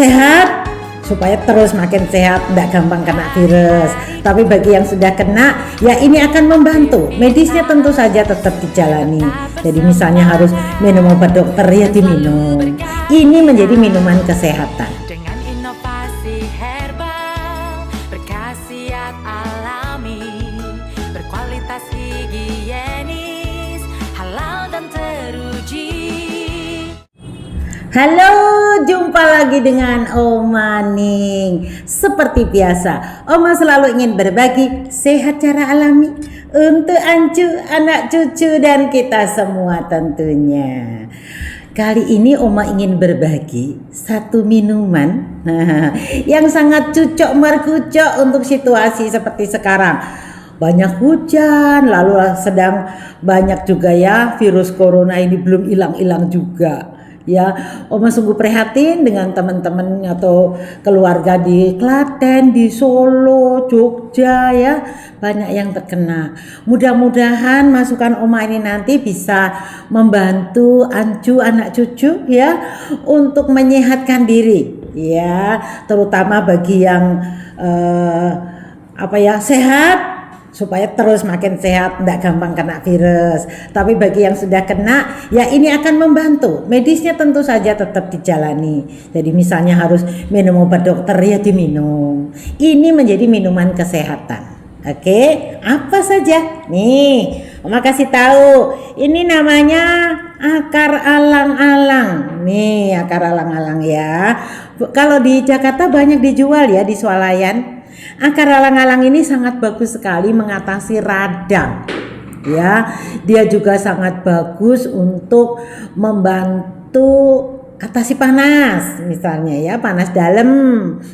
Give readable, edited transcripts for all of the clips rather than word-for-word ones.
sehat supaya terus makin sehat, tidak gampang kena virus. Tapi bagi yang sudah kena, ya ini akan membantu. Medisnya tentu saja tetap dijalani. Jadi misalnya harus minum obat dokter, ya diminum. Ini menjadi minuman kesehatan. Dengan inovasi herbal, berkhasiat alami, berkualitas higienis, halal dan teruji. Halo, jumpa lagi dengan Oma Ning. Seperti biasa, Oma selalu ingin berbagi sehat cara alami untuk Ancu, anak cucu, dan kita semua tentunya. Kali ini Oma ingin berbagi satu minuman yang sangat cucok merkucok untuk situasi seperti sekarang. Banyak hujan, lalu sedang banyak juga ya virus corona ini belum hilang-hilang juga. Ya, Oma sungguh prihatin dengan teman-teman atau keluarga di Klaten, di Solo, Jogja ya, banyak yang terkena. Mudah-mudahan masukan Oma ini nanti bisa membantu Ancu, anak cucu ya, untuk menyehatkan diri ya, terutama bagi yang sehat supaya terus makin sehat, tidak gampang kena virus. Tapi bagi yang sudah kena, ya ini akan membantu. Medisnya tentu saja tetap dijalani. Jadi misalnya harus minum obat dokter, ya diminum. Ini menjadi minuman kesehatan. Oke, apa saja? Nih, Oma kasih tahu. Ini namanya akar alang-alang. Nih, akar alang-alang ya. Kalau di Jakarta banyak dijual ya di swalayan. Akar alang-alang ini sangat bagus sekali mengatasi radang. Ya, dia juga sangat bagus untuk membantu atasi panas, misalnya ya, panas dalam.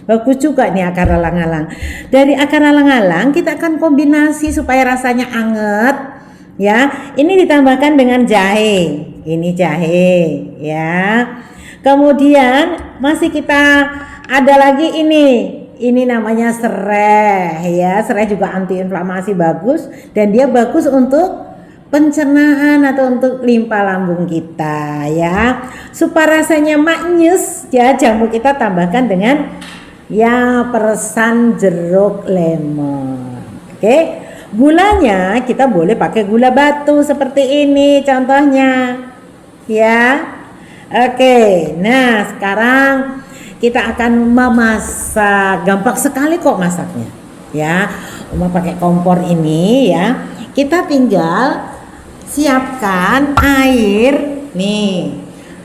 Bagus juga nih akar alang-alang. Dari akar alang-alang kita akan kombinasi supaya rasanya anget. Ya, ini ditambahkan dengan jahe. Ini jahe, ya. Kemudian masih kita ada lagi ini. Ini namanya serai ya. Serai juga antiinflamasi bagus dan dia bagus untuk pencernaan atau untuk limpa lambung kita ya. Supaya rasanya maknyus ya, jamu kita tambahkan dengan ya peresan jeruk lemon. Oke. Gulanya kita boleh pakai gula batu seperti ini contohnya. Ya. Oke. Nah, sekarang kita akan memasak. Gampang sekali kok masaknya ya. Oma pakai kompor ini ya. Kita tinggal siapkan air nih.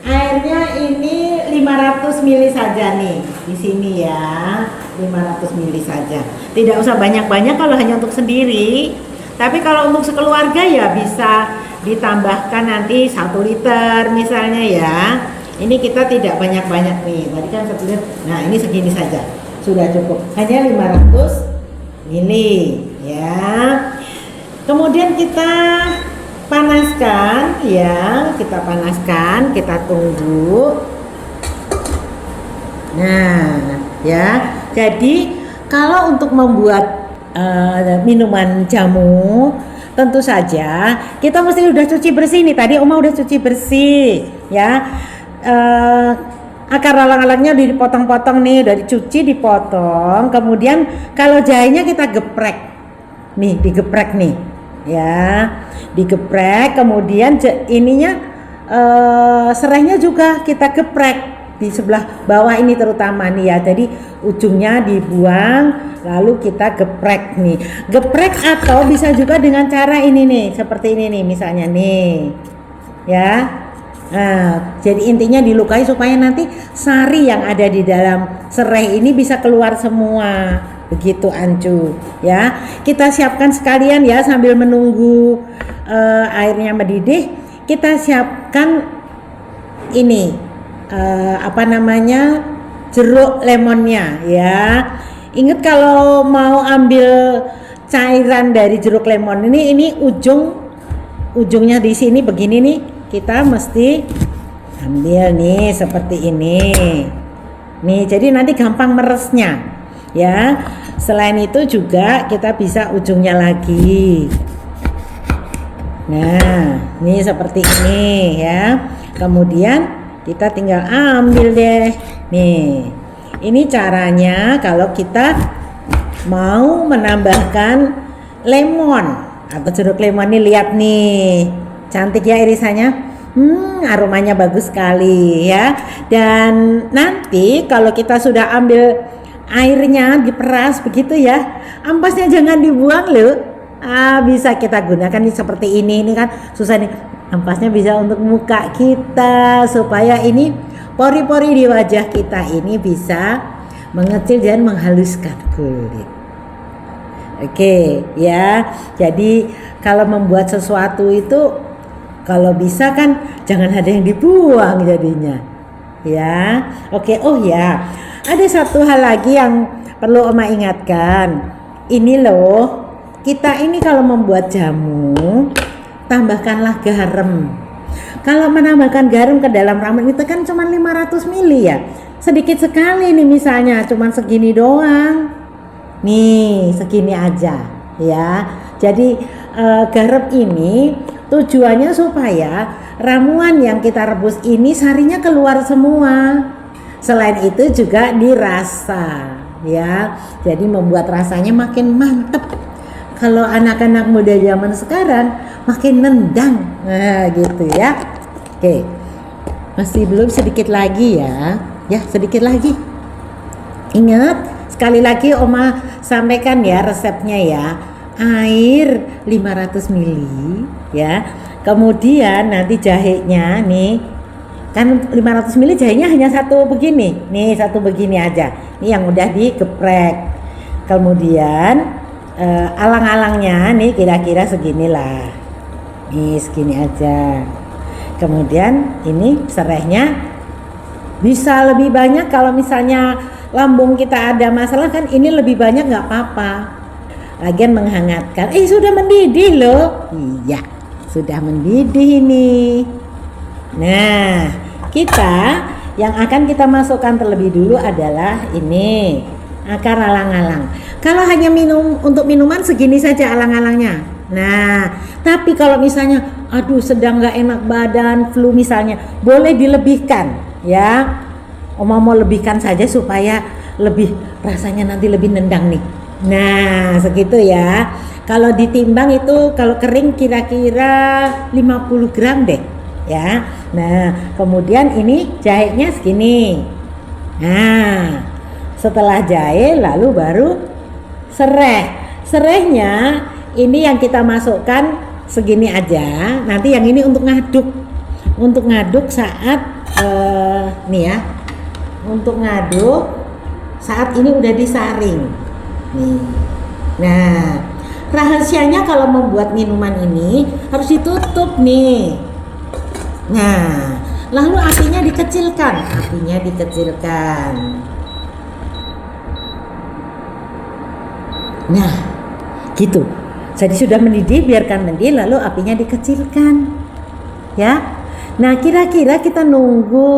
Airnya ini 500 ml saja nih di sini ya. 500 ml saja. Tidak usah banyak-banyak kalau hanya untuk sendiri. Tapi kalau untuk sekeluarga ya bisa ditambahkan nanti 1 liter misalnya ya. Ini kita tidak banyak-banyak nih. Tadi kan 1 liter. Nah, ini segini saja. Sudah cukup. Hanya 500 mili ya. Kemudian kita panaskan ya. Kita panaskan, kita tunggu. Nah, ya. Jadi kalau untuk membuat minuman jamu, tentu saja kita mesti udah cuci bersih nih. Tadi Oma udah cuci bersih ya. Akar alang-alangnya udah dipotong-potong nih, udah dicuci, dipotong. Kemudian kalau jahenya kita geprek nih, digeprek nih ya, digeprek. Kemudian ininya serainya juga kita geprek di sebelah bawah ini terutama nih ya. Jadi ujungnya dibuang, lalu kita geprek nih, geprek. Atau bisa juga dengan cara ini nih, seperti ini nih misalnya nih ya. Nah, jadi intinya dilukai supaya nanti sari yang ada di dalam serai ini bisa keluar semua. Begitu Ancu ya. Kita siapkan sekalian ya sambil menunggu airnya mendidih. Kita siapkan ini jeruk lemonnya ya. Ingat kalau mau ambil cairan dari jeruk lemon ini ujungnya di sini begini nih. Kita mesti ambil nih seperti ini nih, jadi nanti gampang meresnya ya. Selain itu juga kita bisa ujungnya lagi. Nah, ini seperti ini ya. Kemudian kita tinggal ambil deh nih. Ini caranya kalau kita mau menambahkan lemon atau jeruk lemon nih, lihat nih. Cantik ya irisannya. Aromanya bagus sekali ya. Dan nanti kalau kita sudah ambil airnya, diperas begitu ya, ampasnya jangan dibuang loh. Bisa kita gunakan nih seperti ini kan susah nih. Ampasnya bisa untuk muka kita supaya ini pori-pori di wajah kita ini bisa mengecil dan menghaluskan kulit. Oke ya, jadi kalau membuat sesuatu itu kalau bisa kan jangan ada yang dibuang jadinya ya. Oke, oh ya, ada satu hal lagi yang perlu Oma ingatkan. Ini loh, kita ini kalau membuat jamu tambahkanlah garam. Kalau menambahkan garam ke dalam ramuan itu kan cuma 500 ml ya, sedikit sekali nih, misalnya cuma segini doang nih, segini aja ya. Jadi garam ini tujuannya supaya ramuan yang kita rebus ini sarinya keluar semua. Selain itu juga dirasa ya, jadi membuat rasanya makin mantep. Kalau anak-anak muda zaman sekarang makin nendang, nah gitu ya. Oke, masih belum, sedikit lagi ya, sedikit lagi. Ingat, sekali lagi Oma sampaikan ya resepnya ya. Air 500 ml ya. Kemudian nanti jahenya nih, kan 500 ml jahenya hanya satu begini. Nih, satu begini aja. Ini yang udah digeprek. Kemudian alang-alangnya nih kira-kira seginilah. Nih, segini aja. Kemudian ini serehnya bisa lebih banyak kalau misalnya lambung kita ada masalah kan, ini lebih banyak nggak apa-apa. Lagian menghangatkan. Sudah mendidih loh. Iya, sudah mendidih ini. Nah, kita yang akan kita masukkan terlebih dulu adalah ini, akar alang-alang. Kalau hanya minum untuk minuman segini saja alang-alangnya. Nah, tapi kalau misalnya sedang nggak enak badan, flu misalnya, boleh dilebihkan ya. Oma mau lebihkan saja supaya lebih rasanya nanti lebih nendang nih. Nah, segitu ya. Kalau ditimbang itu kalau kering kira-kira 50 gram deh ya. Nah, kemudian ini jahenya segini. Nah, setelah jahe lalu baru sereh. Serehnya ini yang kita masukkan segini aja. Nanti yang ini untuk ngaduk. Untuk ngaduk saat nih ya. Untuk ngaduk saat ini udah disaring. Nih. Nah, rahasianya kalau membuat minuman ini harus ditutup nih. Nah, lalu apinya dikecilkan. Nah, gitu. Jadi sudah mendidih, biarkan mendidih, lalu apinya dikecilkan. Ya. Nah, kira-kira kita nunggu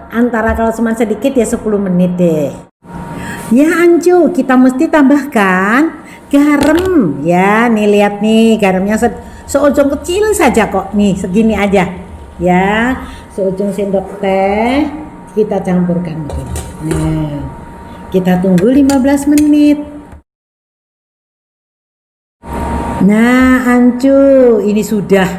antara kalau cuma sedikit ya 10 menit deh. Ya Anju, kita mesti tambahkan garam ya. Nih lihat nih, garamnya seujung kecil saja kok. Nih segini aja ya, seujung sendok teh kita campurkan. Nah, kita tunggu 15 menit. Nah Anju, ini sudah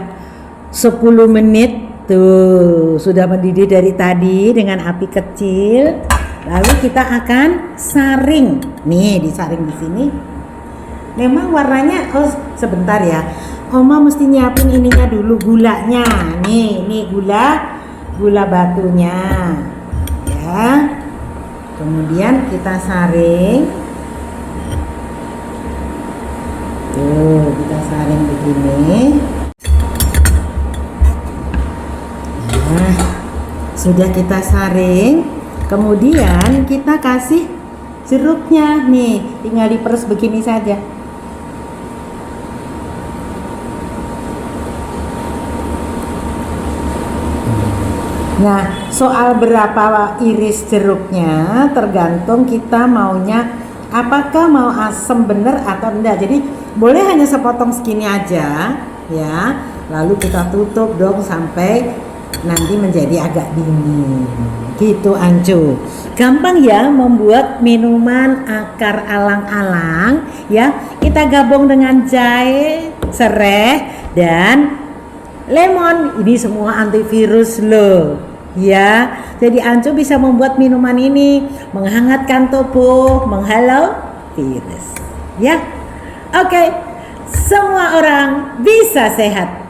10 menit tuh, sudah mendidih dari tadi dengan api kecil. Lalu kita akan saring. Nih, disaring di sini. Memang warnanya sebentar ya. Oma mesti nyiapin ininya dulu, gulanya. Nih gula batunya. Ya. Kemudian kita saring. Tuh, kita saring begini. Nah, sudah kita saring. Kemudian kita kasih jeruknya nih, tinggal diperes begini saja. Nah, soal berapa iris jeruknya tergantung kita maunya, apakah mau asam bener atau enggak. Jadi boleh hanya sepotong segini aja ya. Lalu kita tutup dong sampai nanti menjadi agak dingin. Gitu Ancu. Gampang ya membuat minuman akar alang-alang ya. Kita gabung dengan jahe, serai dan lemon. Ini semua antivirus loh. Ya, jadi Ancu bisa membuat minuman ini menghangatkan tubuh, menghalau virus. Ya, oke, semua orang bisa sehat.